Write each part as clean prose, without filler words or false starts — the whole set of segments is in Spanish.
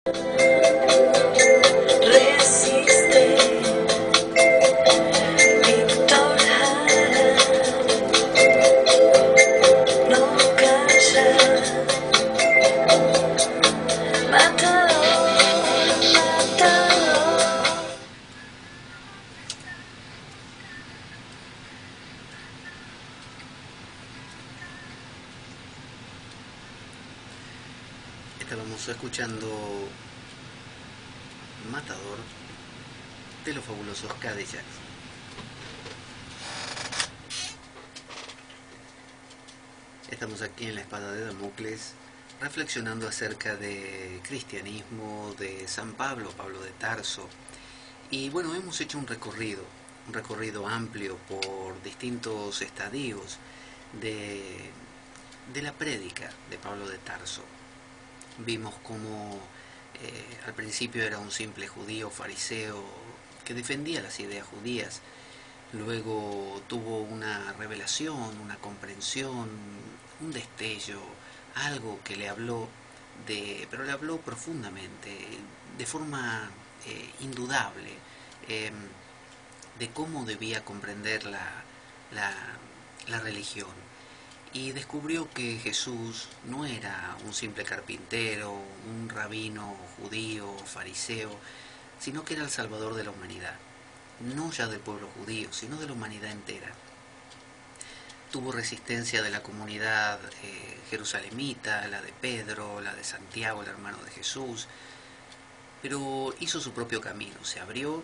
Resiste, Víctor Jara, no calla, matador, matador. Estábamos escuchando Matador de los fabulosos Cadillacs. Estamos aquí en la Espada de Damocles reflexionando acerca de cristianismo, de San Pablo, Pablo de Tarso. Y bueno, hemos hecho un recorrido amplio por distintos estadios de la prédica de Pablo de Tarso. Vimos cómo al principio era un simple judío fariseo que defendía las ideas judías. Luego tuvo una revelación, una comprensión, un destello, algo que le habló pero le habló profundamente, de forma indudable, eh, de cómo debía comprender la religión. Y descubrió que Jesús no era un simple carpintero, un rabino judío, fariseo, sino que era el Salvador de la humanidad. No ya del pueblo judío, sino de la humanidad entera. Tuvo resistencia de la comunidad jerusalemita, la de Pedro, la de Santiago, el hermano de Jesús, pero hizo su propio camino, se abrió,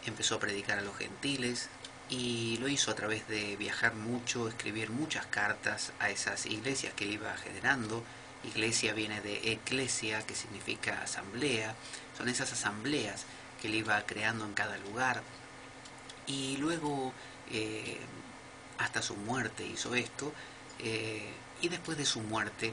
empezó a predicar a los gentiles, y lo hizo a través de viajar mucho, escribir muchas cartas a esas iglesias que él iba generando. Iglesia viene de eclesia, que significa asamblea. Son esas asambleas que él iba creando en cada lugar. Y luego, hasta su muerte hizo esto, y después de su muerte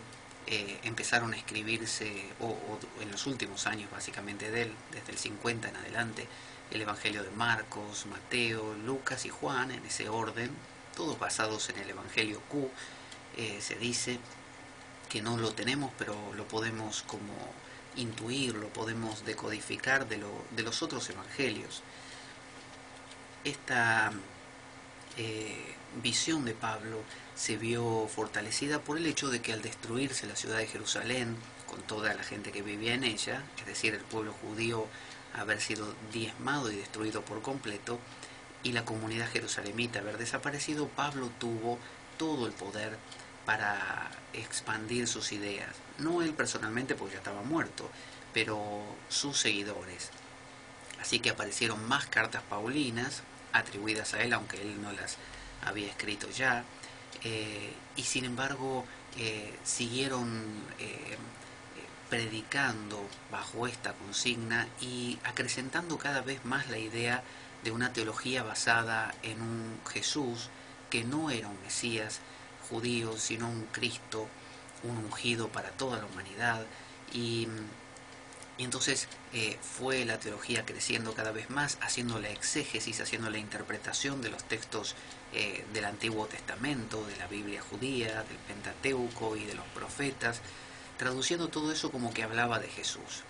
empezaron a escribirse, o en los últimos años básicamente de él, desde el 50 en adelante, el Evangelio de Marcos, Mateo, Lucas y Juan, en ese orden, todos basados en el Evangelio Q. Se dice que no lo tenemos, pero lo podemos como intuir, lo podemos decodificar de los otros evangelios. Esta visión de Pablo se vio fortalecida por el hecho de que al destruirse la ciudad de Jerusalén, con toda la gente que vivía en ella, es decir, el pueblo judío haber sido diezmado y destruido por completo, y la comunidad jerusalemita haber desaparecido, Pablo tuvo todo el poder para expandir sus ideas. No él personalmente, porque ya estaba muerto, pero sus seguidores. Así que aparecieron más cartas paulinas atribuidas a él, aunque él no las había escrito ya, y sin embargo siguieron predicando bajo esta consigna y acrecentando cada vez más la idea de una teología basada en un Jesús que no era un Mesías judío, sino un Cristo, un ungido para toda la humanidad. Y entonces fue la teología creciendo cada vez más, haciendo la exégesis, haciendo la interpretación de los textos del Antiguo Testamento, de la Biblia judía, del Pentateuco y de los profetas, traduciendo todo eso como que hablaba de Jesús,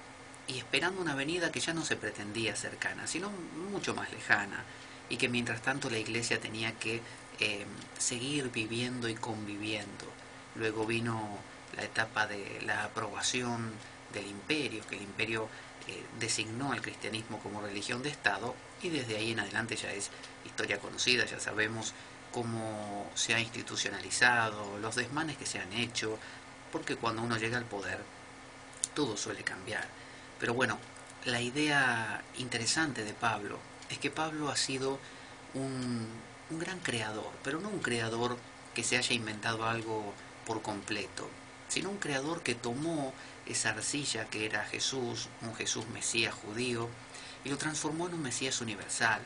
y esperando una venida que ya no se pretendía cercana, sino mucho más lejana, y que mientras tanto la iglesia tenía que seguir viviendo y conviviendo. Luego vino la etapa de la aprobación del imperio, que el imperio designó al cristianismo como religión de Estado, y desde ahí en adelante ya es historia conocida, ya sabemos cómo se ha institucionalizado, los desmanes que se han hecho, porque cuando uno llega al poder todo suele cambiar. Pero bueno, la idea interesante de Pablo es que Pablo ha sido un gran creador, pero no un creador que se haya inventado algo por completo, sino un creador que tomó esa arcilla que era Jesús, un Jesús Mesías judío, y lo transformó en un Mesías universal,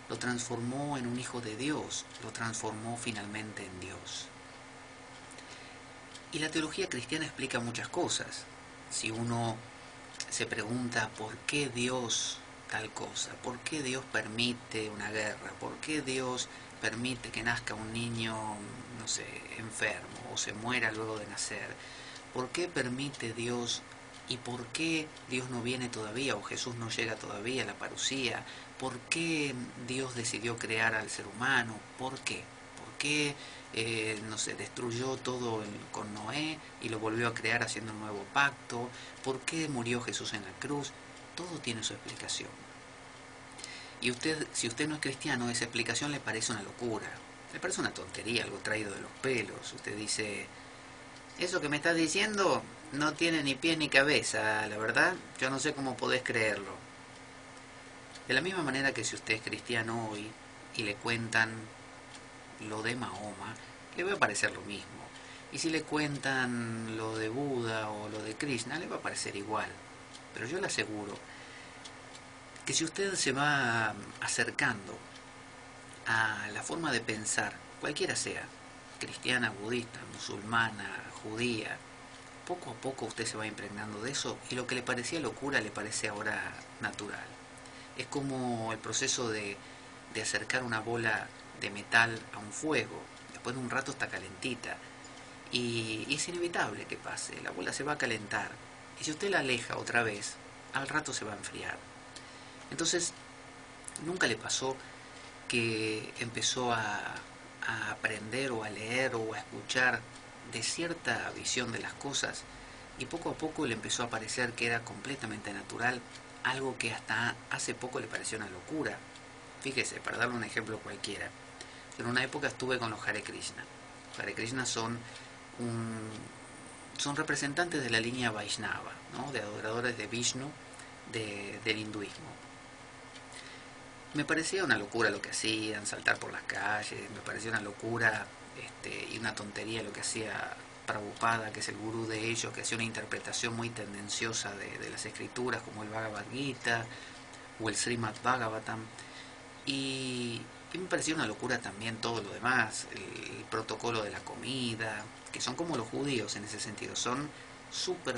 lo transformó en un hijo de Dios, lo transformó finalmente en Dios. Y la teología cristiana explica muchas cosas. Si uno se pregunta por qué Dios tal cosa, por qué Dios permite una guerra, por qué Dios permite que nazca un niño, no sé, enfermo o se muera luego de nacer, por qué permite Dios ¿Y por qué Dios no viene todavía o Jesús no llega todavía a la parucía? ¿Por qué Dios decidió crear al ser humano? ¿Por qué? ¿Por qué no sé, destruyó todo con Noé y lo volvió a crear haciendo un nuevo pacto? ¿Por qué murió Jesús en la cruz? Todo tiene su explicación. Y usted, si usted no es cristiano, esa explicación le parece una locura, le parece una tontería, algo traído de los pelos. Usted dice, eso que me estás diciendo no tiene ni pie ni cabeza, la verdad, yo no sé cómo podés creerlo. De la misma manera que si usted es cristiano hoy y le cuentan lo de Mahoma, le va a parecer lo mismo. Y si le cuentan lo de Buda o lo de Krishna, le va a parecer igual. Pero yo le aseguro que si usted se va acercando a la forma de pensar, cualquiera sea, cristiana, budista, musulmana, judía, poco a poco usted se va impregnando de eso y lo que le parecía locura le parece ahora natural. Es como el proceso de acercar una bola de metal a un fuego. Después de un rato está calentita y es inevitable que pase, la bola se va a calentar y si usted la aleja otra vez, al rato se va a enfriar. Entonces, ¿nunca le pasó que empezó a aprender o a leer o a escuchar de cierta visión de las cosas y poco a poco le empezó a parecer que era completamente natural, algo que hasta hace poco le pareció una locura? Fíjese, para darle un ejemplo cualquiera, yo en una época estuve con los Hare Krishna. Los Hare Krishna son representantes de la línea Vaishnava, ¿no? De adoradores de Vishnu, del hinduismo. Me parecía una locura lo que hacían, saltar por las calles, me parecía una locura y una tontería lo que hacía Prabhupada, que es el gurú de ellos, que hacía una interpretación muy tendenciosa de las escrituras, como el Bhagavad Gita o el Srimad Bhagavatam. Y me parecía una locura también todo lo demás, el protocolo de la comida, que son como los judíos en ese sentido, son súper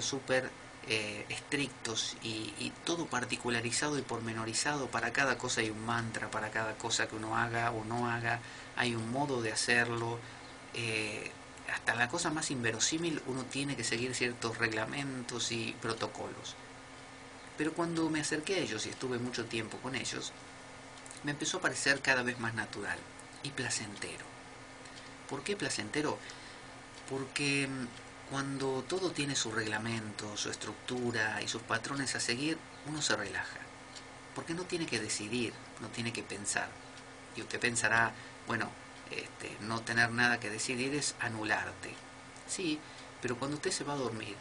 estrictos y todo particularizado y pormenorizado. Para cada cosa hay un mantra, para cada cosa que uno haga o no haga hay un modo de hacerlo. Hasta la cosa más inverosímil uno tiene que seguir ciertos reglamentos y protocolos. Pero cuando me acerqué a ellos y estuve mucho tiempo con ellos, me empezó a parecer cada vez más natural y placentero. ¿Por qué placentero? Porque cuando todo tiene su reglamento, su estructura y sus patrones a seguir, uno se relaja. Porque no tiene que decidir, no tiene que pensar. Y usted pensará, bueno, no tener nada que decidir es anularte. Sí, pero cuando usted se va a dormir,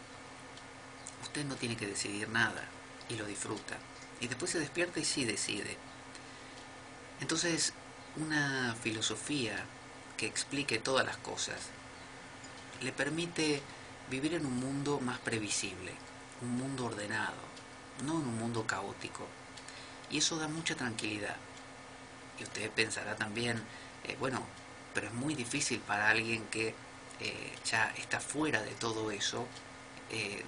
usted no tiene que decidir nada y lo disfruta. Y después se despierta y sí decide. Entonces, una filosofía que explique todas las cosas le permite vivir en un mundo más previsible, un mundo ordenado, no en un mundo caótico. Y eso da mucha tranquilidad. Y usted pensará también, bueno, pero es muy difícil para alguien que ya está fuera de todo eso,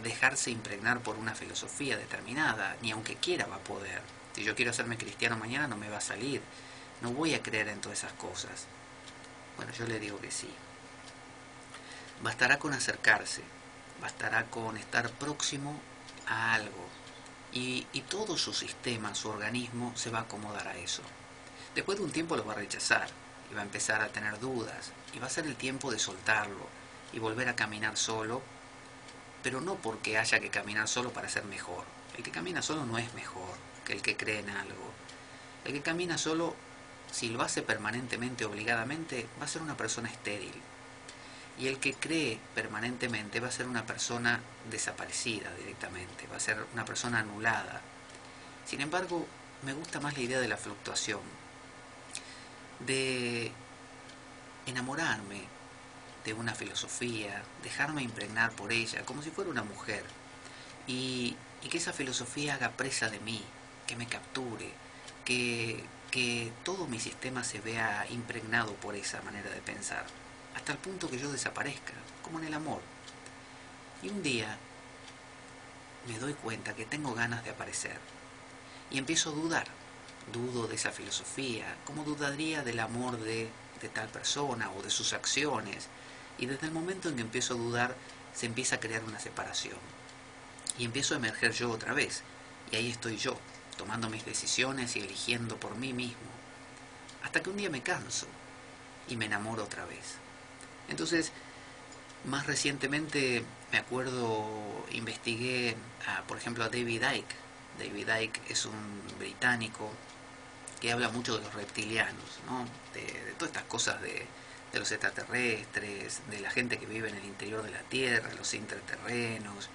dejarse impregnar por una filosofía determinada, ni aunque quiera va a poder. Si yo quiero hacerme cristiano mañana no me va a salir, no voy a creer en todas esas cosas. Bueno, yo le digo que sí. Bastará con acercarse, bastará con estar próximo a algo y todo su sistema, su organismo se va a acomodar a eso. Después de un tiempo lo va a rechazar y va a empezar a tener dudas y va a ser el tiempo de soltarlo y volver a caminar solo, pero no porque haya que caminar solo para ser mejor. El que camina solo no es mejor que el que cree en algo. El que camina solo, si lo hace permanentemente, obligadamente, va a ser una persona estéril. Y el que cree permanentemente va a ser una persona desaparecida directamente, va a ser una persona anulada. Sin embargo, me gusta más la idea de la fluctuación, de enamorarme de una filosofía, dejarme impregnar por ella, como si fuera una mujer, y que esa filosofía haga presa de mí, que me capture, que todo mi sistema se vea impregnado por esa manera de pensar, hasta el punto que yo desaparezca, como en el amor. Y un día me doy cuenta que tengo ganas de aparecer, y empiezo a dudar. Dudo de esa filosofía, como dudaría del amor de tal persona o de sus acciones. Y desde el momento en que empiezo a dudar, se empieza a crear una separación. y empiezo a emerger yo otra vez. Y ahí estoy yo, tomando mis decisiones y eligiendo por mí mismo. Hasta que un día me canso y me enamoro otra vez. Entonces, más recientemente, me acuerdo, investigué, por ejemplo, a David Icke. David Icke es un británico que habla mucho de los reptilianos, ¿no? De todas estas cosas de los extraterrestres, de la gente que vive en el interior de la Tierra, los intraterrenos,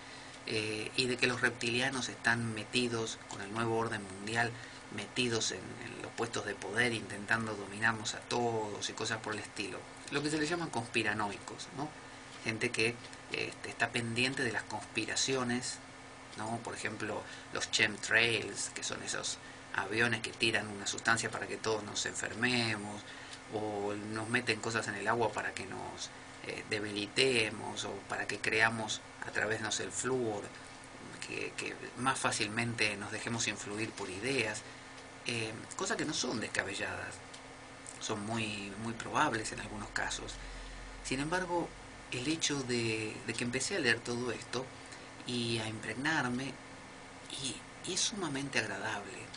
y de que los reptilianos están metidos con el nuevo orden mundial, metidos en los puestos de poder, intentando dominarnos a todos y cosas por el estilo. Lo que se les llaman conspiranoicos, ¿no? Gente que está pendiente de las conspiraciones, ¿no? Por ejemplo, los chemtrails, que son esos aviones que tiran una sustancia para que todos nos enfermemos, o nos meten cosas en el agua para que nos debilitemos, o para que creamos a través, no sé, el flúor, que más fácilmente nos dejemos influir por ideas, cosas que no son descabelladas, son muy probables en algunos casos. Sin embargo, el hecho de que empecé a leer todo esto y a impregnarme, y es sumamente agradable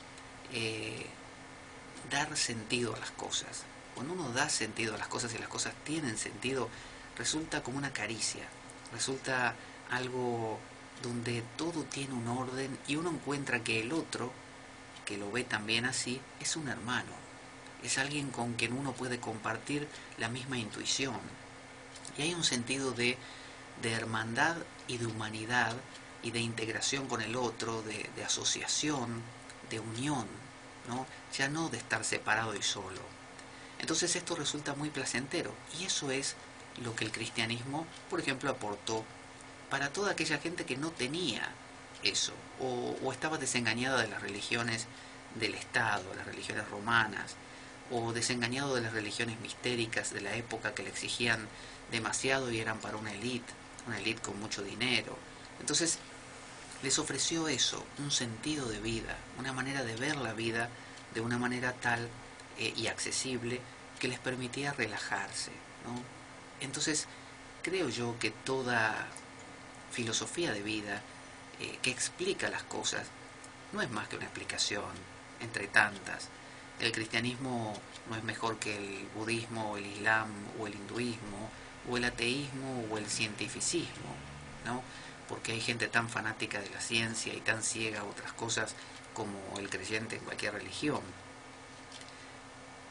dar sentido a las cosas. Cuando uno da sentido a las cosas y las cosas tienen sentido, resulta como una caricia, resulta algo donde todo tiene un orden y uno encuentra que el otro, que lo ve también así, es un hermano, es alguien con quien uno puede compartir la misma intuición. Y hay un sentido de hermandad y de humanidad y de integración con el otro, de asociación, de unión, ¿no? Ya no de estar separado y solo. Entonces esto resulta muy placentero, y eso es lo que el cristianismo, por ejemplo, aportó para toda aquella gente que no tenía eso, o estaba desengañada de las religiones del Estado, las religiones romanas, o desengañado de las religiones mistéricas de la época que le exigían demasiado y eran para una élite con mucho dinero. Entonces les ofreció eso, un sentido de vida, una manera de ver la vida de una manera tal y accesible que les permitía relajarse, ¿no? Entonces creo yo que toda filosofía de vida que explica las cosas no es más que una explicación entre tantas. El cristianismo no es mejor que el budismo o el islam o el hinduismo o el ateísmo o el cientificismo, ¿no? Porque hay gente tan fanática de la ciencia y tan ciega a otras cosas como el creyente en cualquier religión.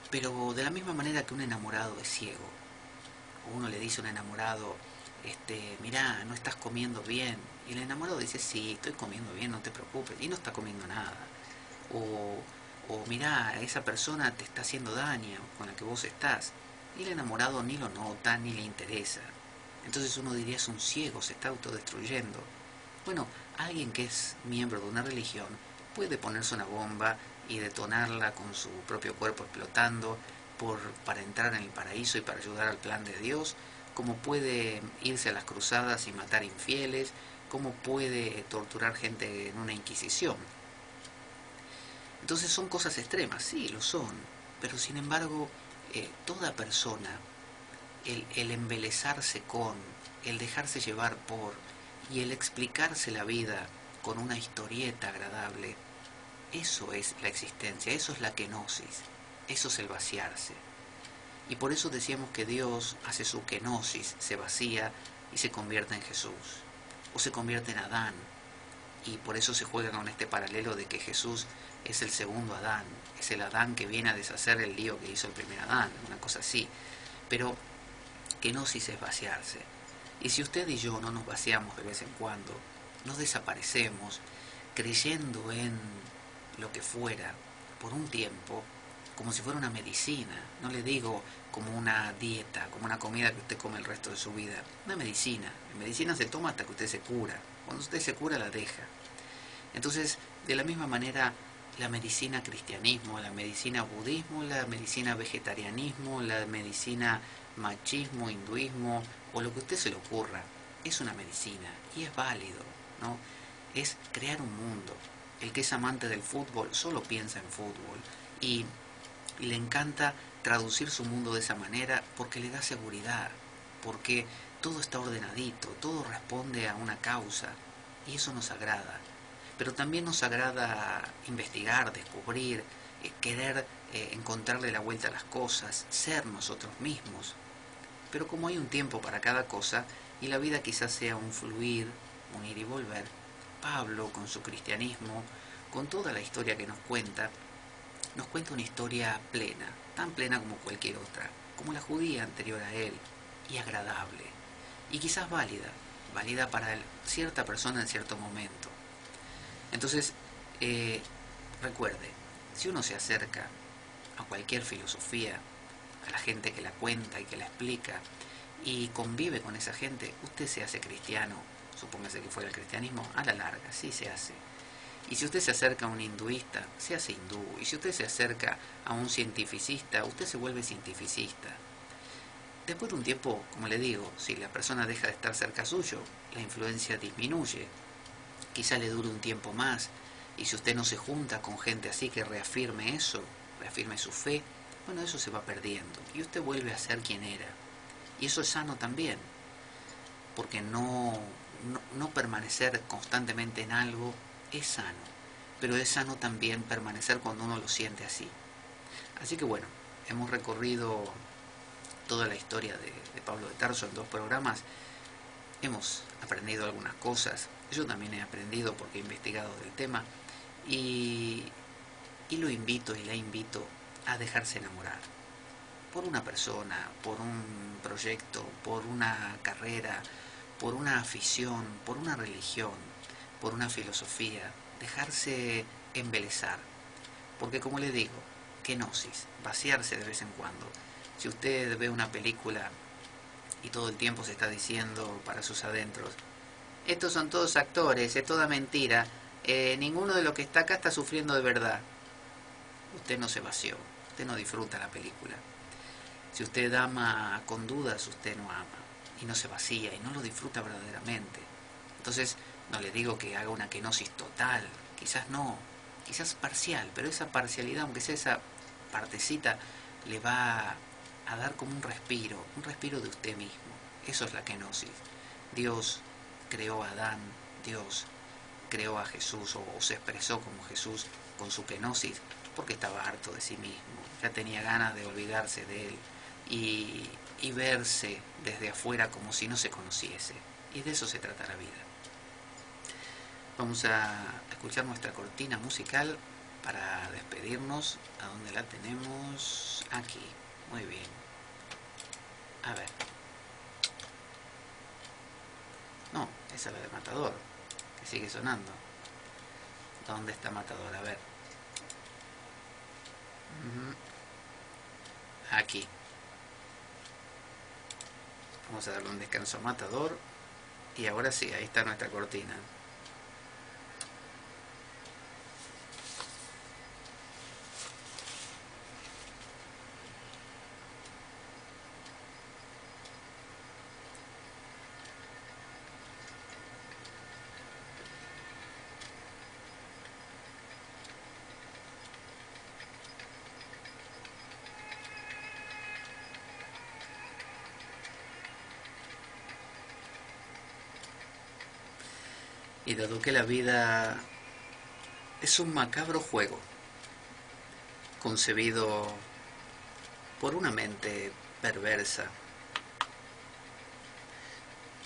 Pero de la misma manera que un enamorado es ciego, o uno le dice a un enamorado, mirá, no estás comiendo bien, y el enamorado dice, sí, estoy comiendo bien, no te preocupes, y no está comiendo nada. O mirá, esa persona te está haciendo daño con la que vos estás, y el enamorado ni lo nota, ni le interesa. Entonces uno diría, es un ciego, se está autodestruyendo. Bueno, alguien que es miembro de una religión puede ponerse una bomba y detonarla con su propio cuerpo explotando para entrar en el paraíso y para ayudar al plan de Dios, como puede irse a las cruzadas y matar infieles, como puede torturar gente en una inquisición. Entonces son cosas extremas, sí, lo son, pero sin embargo, toda persona, el embelezarse con, el dejarse llevar por, y el explicarse la vida con una historieta agradable, eso es la existencia, eso es la kenosis, eso es el vaciarse. Y por eso decíamos que Dios hace su kenosis, se vacía y se convierte en Jesús, o se convierte en Adán. Y por eso se juega con este paralelo de que Jesús es el segundo Adán, es el Adán que viene a deshacer el lío que hizo el primer Adán, una cosa así. Pero kenosis es vaciarse. Y si usted y yo no nos vaciamos de vez en cuando, no desaparecemos creyendo en lo que fuera por un tiempo, como si fuera una medicina, no le digo como una dieta, como una comida que usted come el resto de su vida, una medicina. La medicina se toma hasta que usted se cura, cuando usted se cura la deja. Entonces, de la misma manera, la medicina cristianismo, la medicina budismo, la medicina vegetarianismo, la medicina machismo, hinduismo, o lo que a usted se le ocurra, es una medicina y es válido, ¿no? Es crear un mundo. El que es amante del fútbol solo piensa en fútbol y le encanta traducir su mundo de esa manera porque le da seguridad, porque todo está ordenadito, todo responde a una causa. y eso nos agrada. Pero también nos agrada investigar, descubrir, querer encontrarle la vuelta a las cosas, ser nosotros mismos. Pero como hay un tiempo para cada cosa, y la vida quizás sea un fluir, un ir y volver, Pablo, con su cristianismo, con toda la historia que nos cuenta una historia plena, tan plena como cualquier otra, como la judía anterior a él, y agradable, y quizás válida para cierta persona en cierto momento. Entonces, recuerde, si uno se acerca a cualquier filosofía, a la gente que la cuenta y que la explica, y convive con esa gente, usted se hace cristiano, supóngase que fuera el cristianismo, a la larga, sí se hace. Y si usted se acerca a un hinduista, se hace hindú. Y si usted se acerca a un cientificista, usted se vuelve cientificista. Después de un tiempo, como le digo, si la persona deja de estar cerca suyo, la influencia disminuye. Quizá le dure un tiempo más. Y si usted no se junta con gente así que reafirme eso, reafirme su fe, bueno, eso se va perdiendo. Y usted vuelve a ser quien era. Y eso es sano también. Porque no permanecer constantemente en algo es sano, pero es sano también permanecer cuando uno lo siente así. Así que bueno, hemos recorrido toda la historia de Pablo de Tarso en 2 programas, hemos aprendido algunas cosas, yo también he aprendido porque he investigado del tema, y lo invito y la invito a dejarse enamorar por una persona, por un proyecto, por una carrera, por una afición, por una religión, por una filosofía, dejarse embelezar. Porque como le digo, kenosis, vaciarse de vez en cuando. Si usted ve una película y todo el tiempo se está diciendo para sus adentros, estos son todos actores, es toda mentira, ninguno de los que está acá está sufriendo de verdad. Usted no se vació, usted no disfruta la película. Si usted ama con dudas, usted no ama y no se vacía y no lo disfruta verdaderamente. Entonces, no le digo que haga una kenosis total, quizás no, quizás parcial, pero esa parcialidad, aunque sea esa partecita, le va a dar como un respiro de usted mismo. Eso es la kenosis. Dios creó a Adán, Dios creó a Jesús o se expresó como Jesús con su kenosis porque estaba harto de sí mismo, ya tenía ganas de olvidarse de él y verse desde afuera como si no se conociese. Y de eso se trata la vida. Vamos a escuchar nuestra cortina musical para despedirnos. ¿A dónde la tenemos? Aquí. Muy bien. A ver. No, esa es la de Matador, que sigue sonando. ¿Dónde está Matador? A ver. Aquí. Vamos a darle un descanso a Matador. Y ahora sí, ahí está nuestra cortina. Y dado que la vida es un macabro juego, concebido por una mente perversa,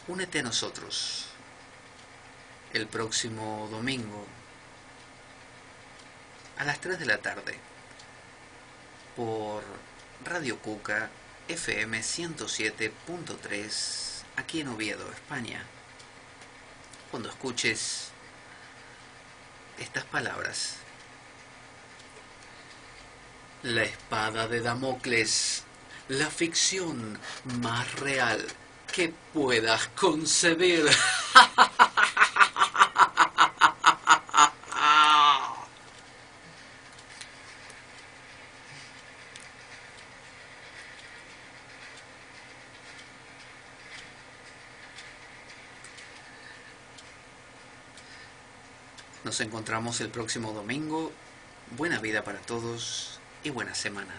únete a nosotros el próximo domingo a las 3 de la tarde por Radio Cuca FM 107.3 aquí en Oviedo, España. Cuando escuches estas palabras: la espada de Damocles, la ficción más real que puedas concebir. Nos encontramos el próximo domingo. Buena vida para todos y buena semana.